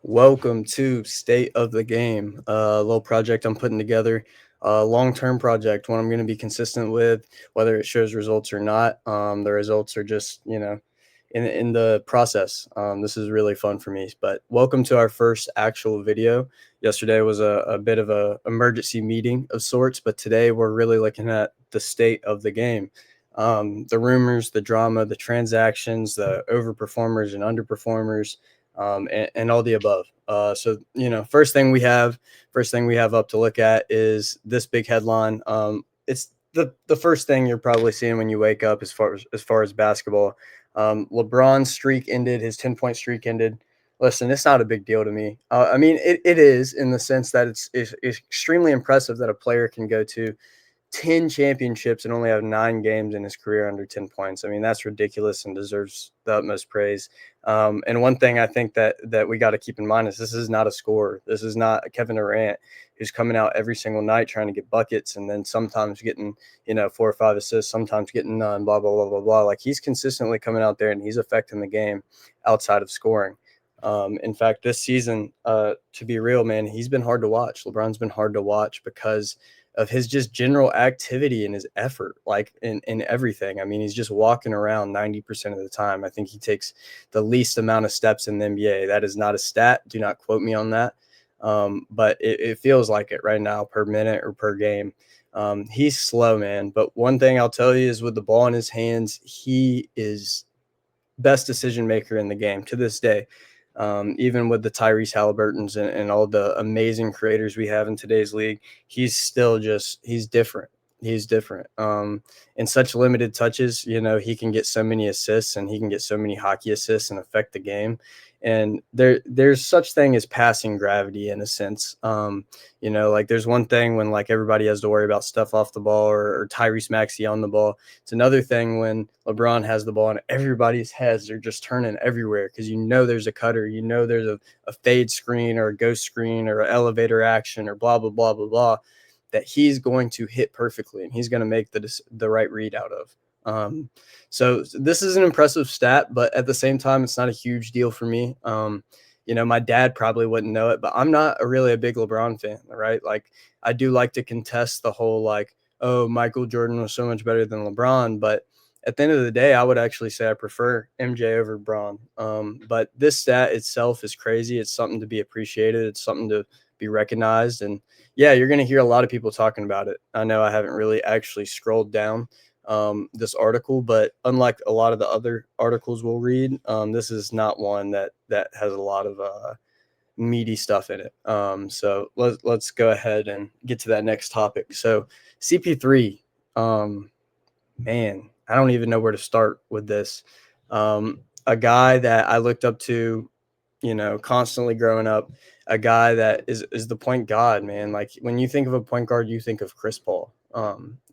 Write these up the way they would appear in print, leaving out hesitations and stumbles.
Welcome to State of the Game, a little project I'm putting together, a long-term project, one I'm going to be consistent with, whether it shows results or not. The results are just, in the process. This is really fun for me. But welcome to our first actual video. Yesterday was a bit of a emergency meeting of sorts, but today we're really looking at the state of the game. The rumors, the drama, the transactions, the overperformers and underperformers, and all the above. First thing we have up to look at is this big headline. It's the first thing you're probably seeing when you wake up as far as basketball. LeBron's streak ended, his 10-point streak ended. Listen, it's not a big deal to me. I mean, it is in the sense that it's extremely impressive that a player can go to 10 championships and only have 9 games in his career under 10 points. I mean, that's ridiculous and deserves the utmost praise. And one thing I think that we got to keep in mind is this is not a scorer. This is not Kevin Durant who's coming out every single night trying to get buckets and then sometimes getting, 4 or 5 assists, sometimes getting none, blah, blah, blah, blah, blah. Like he's consistently coming out there and he's affecting the game outside of scoring. In fact, this season, to be real, man, he's been hard to watch. LeBron's been hard to watch because of his just general activity and his effort, like in everything. I mean, he's just walking around 90% of the time. I think he takes the least amount of steps in the NBA. That is not a stat. Do not quote me on that. But it feels like it right now per minute or per game. He's slow, man. But one thing I'll tell you is with the ball in his hands, he is best decision maker in the game to this day. Even with the Tyrese Halliburtons and all the amazing creators we have in today's league, he's still he's different. He's different. In such limited touches, he can get so many assists and he can get so many hockey assists and affect the game. And there's such thing as passing gravity in a sense. Like there's one thing when like everybody has to worry about stuff off the ball or Tyrese Maxey on the ball. It's another thing when LeBron has the ball and everybody's heads are just turning everywhere because there's a cutter, there's a fade screen or a ghost screen or an elevator action or blah, blah, blah, blah, blah, that he's going to hit perfectly and he's going to make the right read out of. So this is an impressive stat, but at the same time, it's not a huge deal for me. My dad probably wouldn't know it, but I'm not really a big LeBron fan, right? Like I do like to contest the whole like, oh, Michael Jordan was so much better than LeBron. But at the end of the day, I would actually say I prefer MJ over Bron. But this stat itself is crazy. It's something to be appreciated. It's something to be recognized. And yeah, you're going to hear a lot of people talking about it. I know I haven't really actually scrolled down this article, but unlike a lot of the other articles we'll read, this is not one that has a lot of meaty stuff in it. So let's go ahead and get to that next topic. So CP3, man, I don't even know where to start with this. A guy that I looked up to, constantly growing up, a guy that is the point guard, man. Like when you think of a point guard, you think of Chris Paul.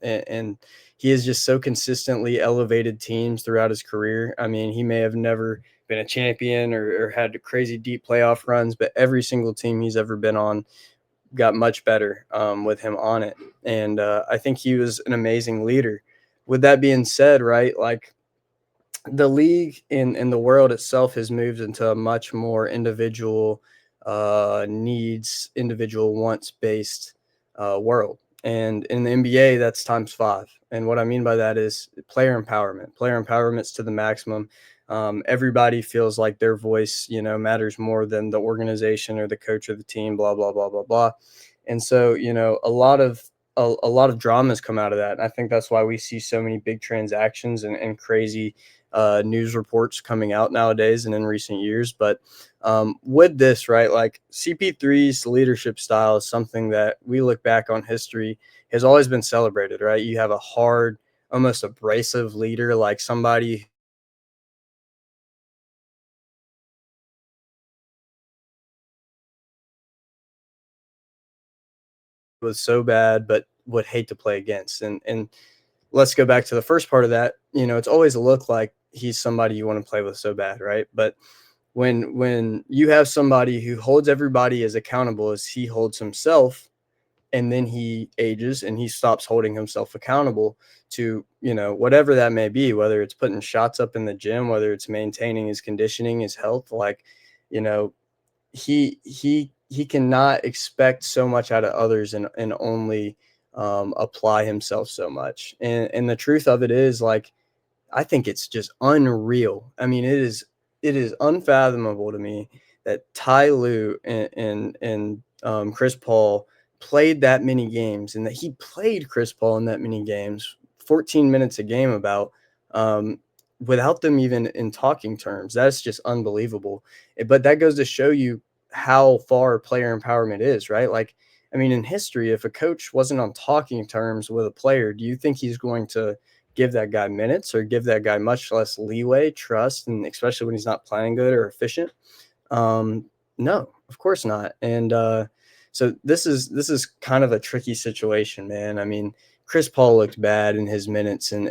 And he has just so consistently elevated teams throughout his career. I mean, he may have never been a champion or had crazy deep playoff runs, but every single team he's ever been on got much better with him on it. And I think he was an amazing leader. With that being said, right, like the league in the world itself has moved into a much more individual needs, individual wants based world. And in the NBA, that's times five. And what I mean by that is player empowerment. Player empowerment's to the maximum. Everybody feels like their voice, matters more than the organization or the coach or the team. Blah blah blah blah blah. And so, a lot of dramas come out of that. And I think that's why we see so many big transactions and crazy news reports coming out nowadays and in recent years. But with this, right, like CP3's leadership style is something that we look back on history has always been celebrated, right? You have a hard, almost abrasive leader, like somebody who was so bad but would hate to play against. And let's go back to the first part of that. It's always looked like he's somebody you want to play with so bad, right? But when you have somebody who holds everybody as accountable as he holds himself, and then he ages and he stops holding himself accountable to whatever that may be, whether it's putting shots up in the gym, whether it's maintaining his conditioning, his health, like you know he cannot expect so much out of others and only apply himself so much. And the truth of it is, like, I think it's just unreal. I mean, it is unfathomable to me that Ty Lue and Chris Paul played that many games, and that he played Chris Paul in that many games, 14 minutes a game about, um, without them even in talking terms. That's just unbelievable. But that goes to show you how far player empowerment is, right? Like, I mean, in history, if a coach wasn't on talking terms with a player, do you think he's going to give that guy minutes or give that guy much less leeway, trust, and especially when he's not playing good or efficient? Um, no, of course not. And so this is kind of a tricky situation, man. I mean, Chris Paul looked bad in his minutes, and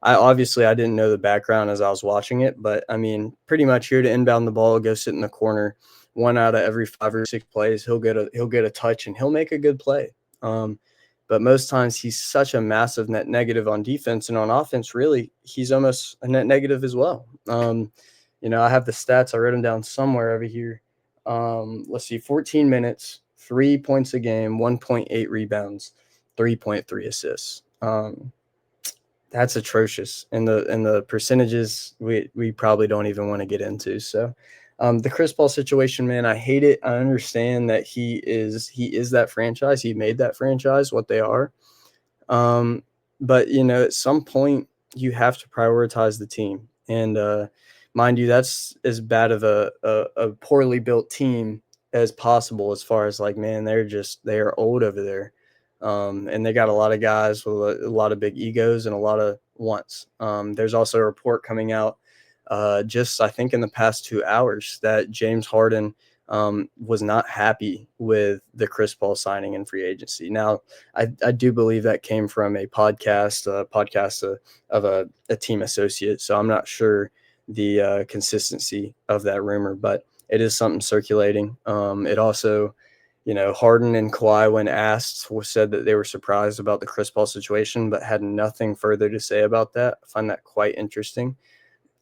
I didn't know the background as I was watching it, but I mean, pretty much here to inbound the ball, go sit in the corner. One out of every 5 or 6 plays, he'll get a touch and he'll make a good play. Um, but most times he's such a massive net negative on defense, and on offense, really, he's almost a net negative as well. I have the stats. I wrote them down somewhere over here. Let's see, 14 minutes, 3 points a game, 1.8 rebounds, 3.3 assists. That's atrocious. And the percentages we probably don't even want to get into. So the Chris Paul situation, man, I hate it. I understand that he is that franchise. He made that franchise what they are. Um, but at some point you have to prioritize the team. And mind you, that's as bad of a poorly built team as possible, as far as, like, man, they are old over there. And they got a lot of guys with a lot of big egos and a lot of wants. There's also a report coming out, just I think in the past 2 hours, that James Harden was not happy with the Chris Paul signing in free agency. Now, I do believe that came from a podcast of a team associate. So I'm not sure the consistency of that rumor, but it is something circulating. It also, Harden and Kawhi, when asked, said that they were surprised about the Chris Paul situation, but had nothing further to say about that. I find that quite interesting.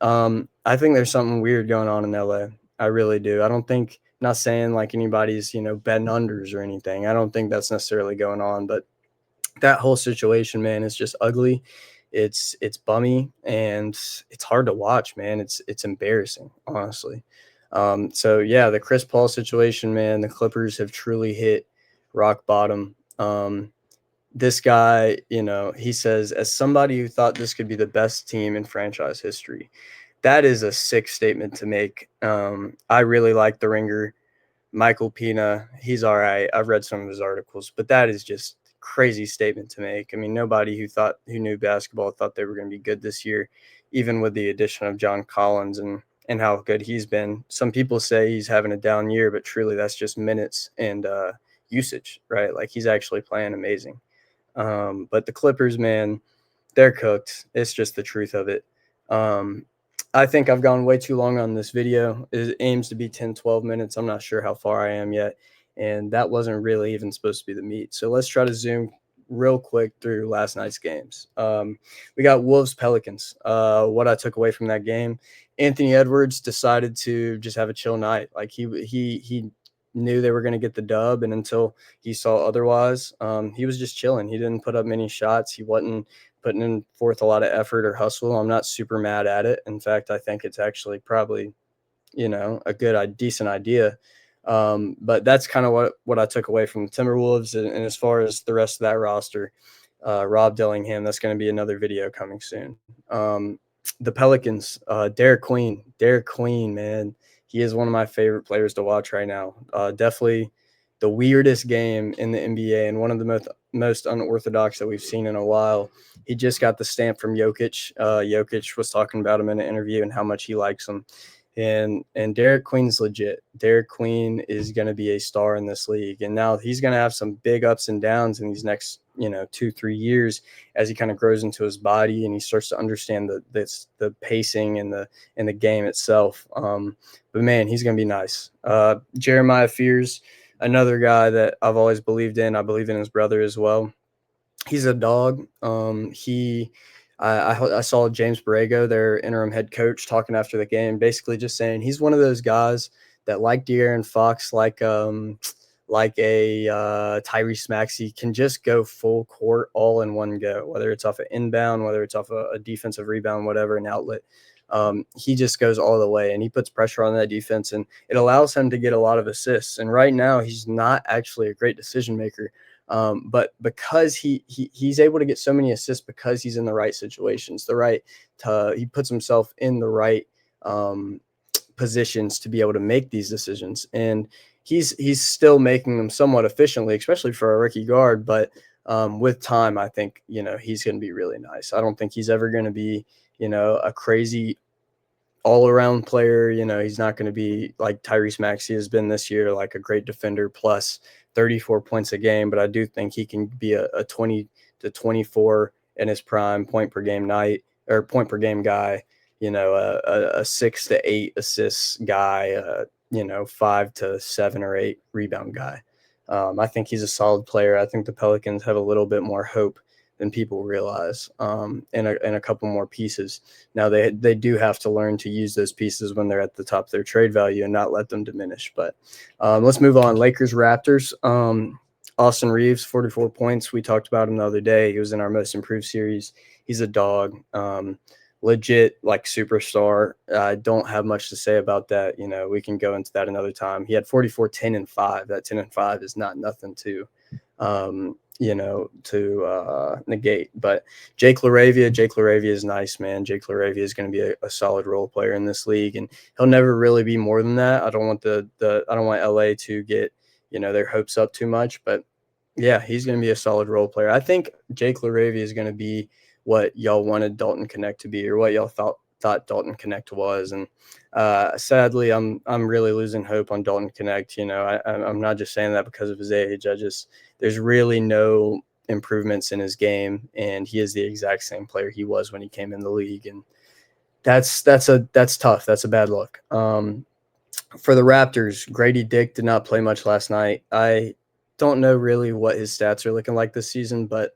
I think there's something weird going on in LA. I really do. I don't think, not saying like anybody's, betting unders or anything. I don't think that's necessarily going on, but that whole situation, man, is just ugly. It's bummy, and it's hard to watch, man. It's embarrassing, honestly. So yeah, the Chris Paul situation, man, the Clippers have truly hit rock bottom. This guy, he says, as somebody who thought this could be the best team in franchise history, that is a sick statement to make. I really like the Ringer. Michael Pina, he's all right. I've read some of his articles, but that is just crazy statement to make. I mean, nobody who knew basketball thought they were going to be good this year, even with the addition of John Collins and how good he's been. Some people say he's having a down year, but truly that's just minutes and usage, right? Like, he's actually playing amazing. But the Clippers, man, they're cooked. It's just the truth of it. Um, I think I've gone way too long on this video. It aims to be 10, 12 minutes. I'm not sure how far I am yet. And that wasn't really even supposed to be the meat. So let's try to zoom real quick through last night's games. We got Wolves Pelicans. What I took away from that game, Anthony Edwards decided to just have a chill night. Like, he knew they were going to get the dub, and until he saw otherwise, he was just chilling. He didn't put up many shots. He wasn't putting in forth a lot of effort or hustle. I'm not super mad at it. In fact, I think it's actually probably, a decent idea. But that's kind of what I took away from the Timberwolves. And as far as the rest of that roster, Rob Dillingham, that's going to be another video coming soon. The Pelicans, Derek Queen, man, he is one of my favorite players to watch right now. Definitely the weirdest game in the NBA, and one of the most unorthodox that we've seen in a while. He just got the stamp from Jokic. Jokic was talking about him in an interview and how much he likes him. And Derek Queen's legit. Derek Queen is going to be a star in this league, and now he's going to have some big ups and downs in these next 2-3 years as he kind of grows into his body and he starts to understand the pacing and the game itself. But man, he's going to be nice. Jeremiah Fears, another guy that I've always believed in. I believe in his brother as well. He's a dog. I saw James Borrego, their interim head coach, talking after the game, basically just saying he's one of those guys that like De'Aaron Fox, like a Tyrese Maxey, can just go full court all in one go, whether it's off an inbound, whether it's off a defensive rebound, whatever, an outlet. He just goes all the way, and he puts pressure on that defense, and it allows him to get a lot of assists. And right now, he's not actually a great decision maker, but because he's able to get so many assists because he's in the right situations, he puts himself in the right um, positions to be able to make these decisions, and he's still making them somewhat efficiently, especially for a rookie guard. But with time, I think he's going to be really nice. I don't think he's ever going to be a crazy all-around player. He's not going to be like Tyrese Maxey has been this year, like a great defender plus 34 points a game. But I do think he can be a 20 to 24 in his prime point per game point per game guy. A 6 to 8 assists guy. 5 to 7 or 8 rebound guy. I think he's a solid player. I think the Pelicans have a little bit more hope than people realize, and a couple more pieces. Now they do have to learn to use those pieces when they're at the top of their trade value and not let them diminish. But let's move on. Lakers Raptors. Austin Reeves, 44 points. We talked about him the other day. He was in our most improved series. He's a dog. Legit, like, superstar. I don't have much to say about that. We can go into that another time. He had 44, 10, and 5. That 10 and 5 is not nothing to negate. But Jake LaRavia is nice, man. Jake LaRavia is going to be a solid role player in this league, and he'll never really be more than that. I don't want I don't want LA to get their hopes up too much, but yeah, he's going to be a solid role player. I think Jake LaRavia is going to be what y'all wanted Dalton Connect to be, or what y'all thought Dalton Connect was. And sadly, I'm really losing hope on Dalton Connect. I'm not just saying that because of his age. There's really no improvements in his game, and he is the exact same player he was when he came in the league. And that's tough. That's a bad look. For the Raptors, Grady Dick did not play much last night. I don't know really what his stats are looking like this season, but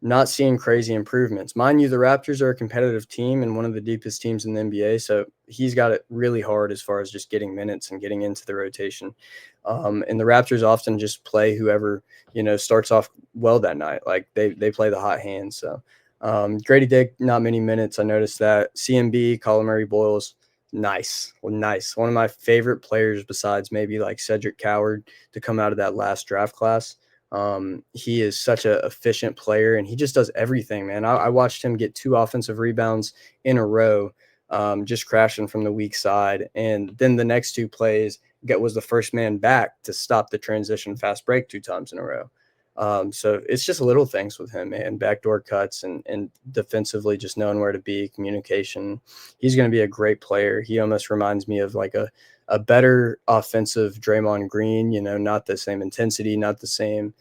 not seeing crazy improvements. Mind you, the Raptors are a competitive team and one of the deepest teams in the NBA, so he's got it really hard as far as just getting minutes and getting into the rotation. And the Raptors often just play whoever, starts off well that night. Like, they play the hot hand. So Grady Dick, not many minutes. I noticed that. CMB, Colin Murray Boyles, nice. One of my favorite players besides maybe like Cedric Coward to come out of that last draft class. He is such an efficient player, and he just does everything, man. I watched him get 2 offensive rebounds in a row, just crashing from the weak side. And then the next 2 plays was the first man back to stop the transition fast break 2 times in a row. So it's just little things with him, man. Backdoor cuts and defensively just knowing where to be, communication. He's going to be a great player. He almost reminds me of like a better offensive Draymond Green, not the same intensity, not the same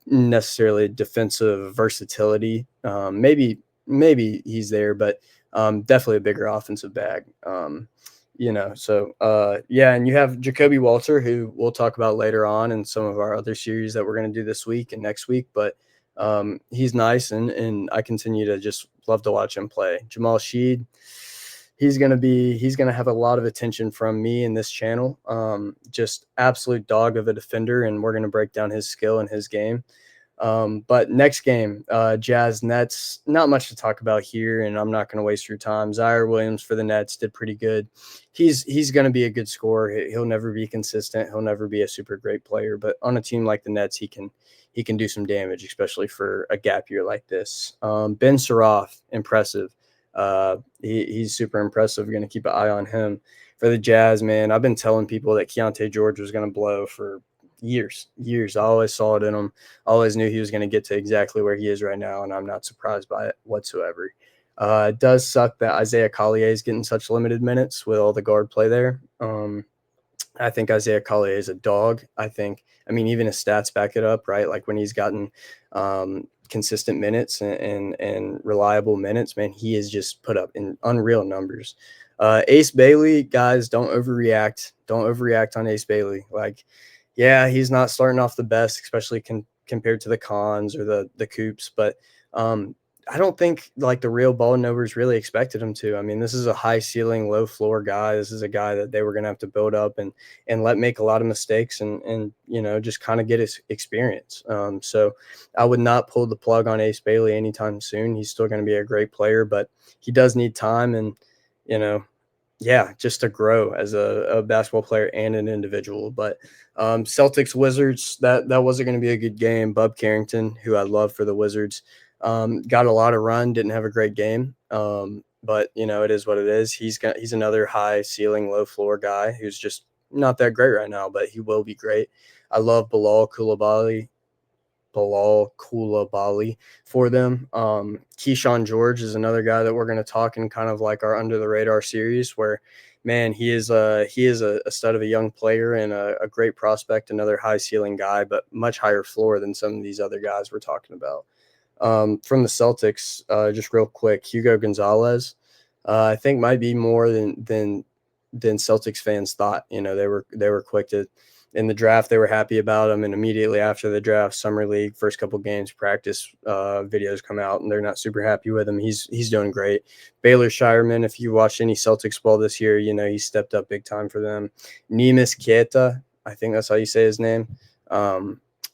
necessarily defensive versatility. Maybe he's there, but definitely a bigger offensive bag. Yeah, and you have Jacoby Walter, who we'll talk about later on in some of our other series that we're going to do this week and next week. But he's nice, and I continue to just love to watch him play. Jamal Sheed, he's going to have a lot of attention from me in this channel. Just absolute dog of a defender, and we're going to break down his skill and his game. But next game, Jazz Nets, not much to talk about here, and I'm not going to waste your time. Zaire Williams for the Nets did pretty good. He's going to be a good scorer. He'll never be consistent. He'll never be a super great player, but on a team like the Nets, he can do some damage, especially for a gap year like this. Ben Sarath, impressive. He's super impressive. We're going to keep an eye on him. For the Jazz, man, I've been telling people that Keontae George was going to blow for years. I always saw it in him. I always knew he was going to get to exactly where he is right now, and I'm not surprised by it whatsoever. It does suck that Isaiah Collier is getting such limited minutes with all the guard play there. I think Isaiah Collier is a dog. Even his stats back it up, right? Like when he's gotten consistent minutes and reliable minutes, man, he has just put up in unreal numbers. Ace Bailey, guys, don't overreact. Don't overreact on Ace Bailey. Like, yeah, he's not starting off the best, especially compared to the Cons or the Coops, but I don't think like the real ball knowers really expected him to. I mean, this is a high ceiling, low floor guy. This is a guy that they were going to have to build up and let make a lot of mistakes and just kind of get his experience. So I would not pull the plug on Ace Bailey anytime soon. He's still going to be a great player, but he does need time and you know yeah, just to grow as a basketball player and an individual. But Celtics Wizards, that wasn't going to be a good game. Bub Carrington, who I love for the Wizards, got a lot of run, didn't have a great game. But it is what it is. He's another high ceiling, low floor guy who's just not that great right now, but he will be great. I love Bilal Coulibaly for them. Keyshawn George is another guy that we're going to talk in kind of like our under the radar series where, man, he is a stud of a young player and a great prospect, another high ceiling guy, but much higher floor than some of these other guys we're talking about. From the Celtics, just real quick, Hugo Gonzalez, I think might be more than Celtics fans thought. They were quick to in the draft. They were happy about him, and immediately after the draft, summer league, first couple games, practice videos come out, and they're not super happy with him. He's doing great. Baylor Shireman, if you watched any Celtics ball this year, he stepped up big time for them. Neemias Queta, I think that's how you say his name.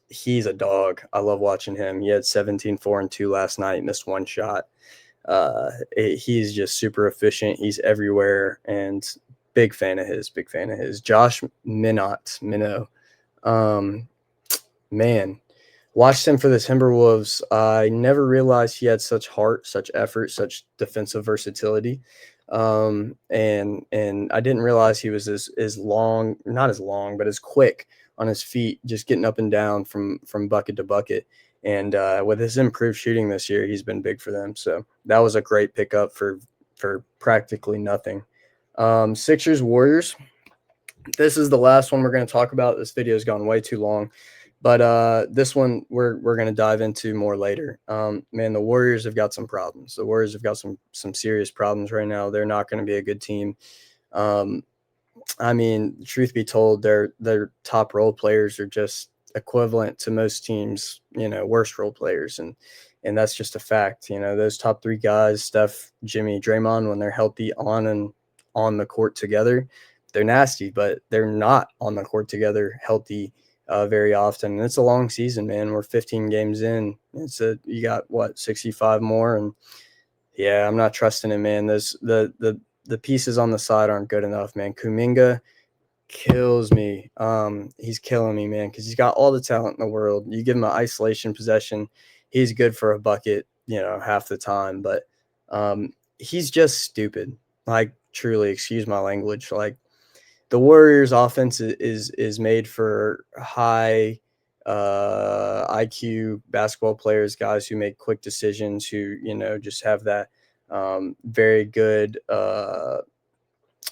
He's a dog. I love watching him. He had 17, 4, and 2 last night, missed one shot. He's just super efficient. He's everywhere, and big fan of his. Josh Minot. Um, man, watched him for the Timberwolves. I never realized he had such heart, such effort, such defensive versatility. And I didn't realize he was as long, not as long, but as quick on his feet, just getting up and down from bucket to bucket. And with his improved shooting this year, he's been big for them. So that was a great pickup for practically nothing. Sixers Warriors. This is the last one we're going to talk about. This video has gone way too long, but this one we're going to dive into more later. Man, the Warriors have got some problems. The Warriors have got some serious problems right now. They're not going to be a good team. Um, I mean, truth be told, their top role players are just equivalent to most teams, worst role players, and that's just a fact. Those top three guys, Steph, Jimmy, Draymond, when they're healthy on the court together, they're nasty, but they're not on the court together healthy very often. And it's a long season, man. We're 15 games in. You got what 65 more, and yeah, I'm not trusting it, man. The pieces on the side aren't good enough, man. Kuminga kills me. He's killing me, man, because he's got all the talent in the world. You give him an isolation possession, he's good for a bucket, half the time. But he's just stupid. Like truly, excuse my language. Like the Warriors' offense is made for high IQ basketball players, guys who make quick decisions, who just have that very good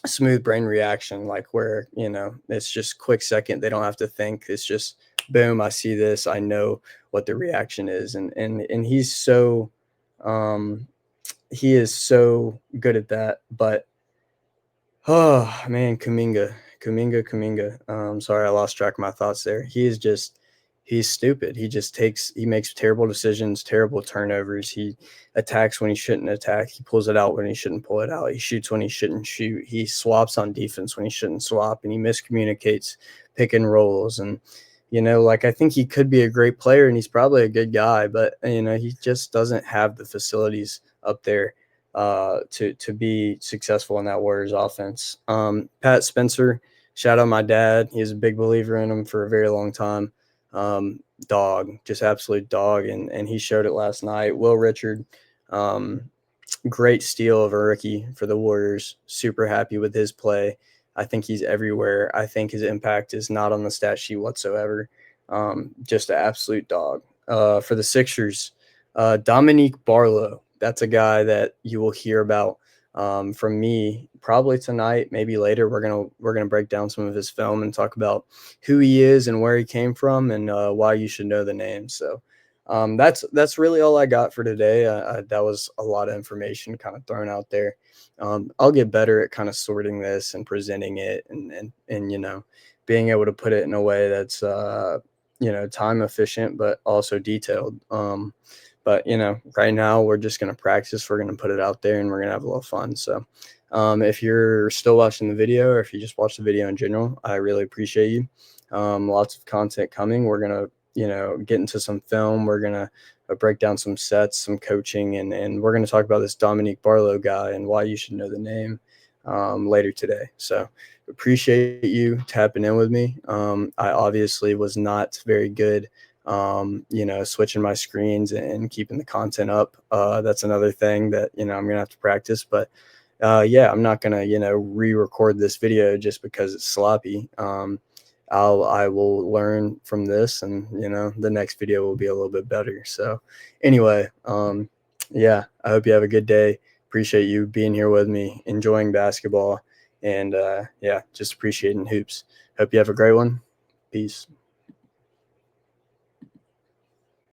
smooth brain reaction, like where it's just quick second. They don't have to think. It's just boom. I see this. I know what the reaction is, and he's so he is so good at that. But oh man, Kuminga. Sorry, I lost track of my thoughts there. He's stupid. He makes terrible decisions, terrible turnovers. He attacks when he shouldn't attack. He pulls it out when he shouldn't pull it out. He shoots when he shouldn't shoot. He swaps on defense when he shouldn't swap, and he miscommunicates pick and rolls. And like I think he could be a great player, and he's probably a good guy, but he just doesn't have the facilities up there to be successful in that Warriors offense. Pat Spencer, shout out my dad. He's a big believer in him for a very long time. Dog, just absolute dog, and he showed it last night. Will Richard, great steal of a rookie for the Warriors. Super happy with his play. I think he's everywhere. I think his impact is not on the stat sheet whatsoever. Just an absolute dog. For the Sixers, Dominique Barlow. That's a guy that you will hear about from me probably tonight, maybe later. We're gonna break down some of his film and talk about who he is and where he came from and why you should know the name. So that's really all I got for today. That was a lot of information kind of thrown out there. I'll get better at kind of sorting this and presenting it and being able to put it in a way that's time efficient but also detailed. But right now we're just gonna practice. We're gonna put it out there, and we're gonna have a little fun. So, if you're still watching the video, or if you just watch the video in general, I really appreciate you. Lots of content coming. We're gonna get into some film. We're gonna break down some sets, some coaching, and we're gonna talk about this Dominique Barlow guy and why you should know the name later today. So appreciate you tapping in with me. I obviously was not very good switching my screens and keeping the content up. That's another thing that, I'm going to have to practice, but yeah, I'm not going to, re-record this video just because it's sloppy. I will learn from this, and, the next video will be a little bit better. So anyway, yeah, I hope you have a good day. Appreciate you being here with me, enjoying basketball, and yeah, just appreciating hoops. Hope you have a great one. Peace.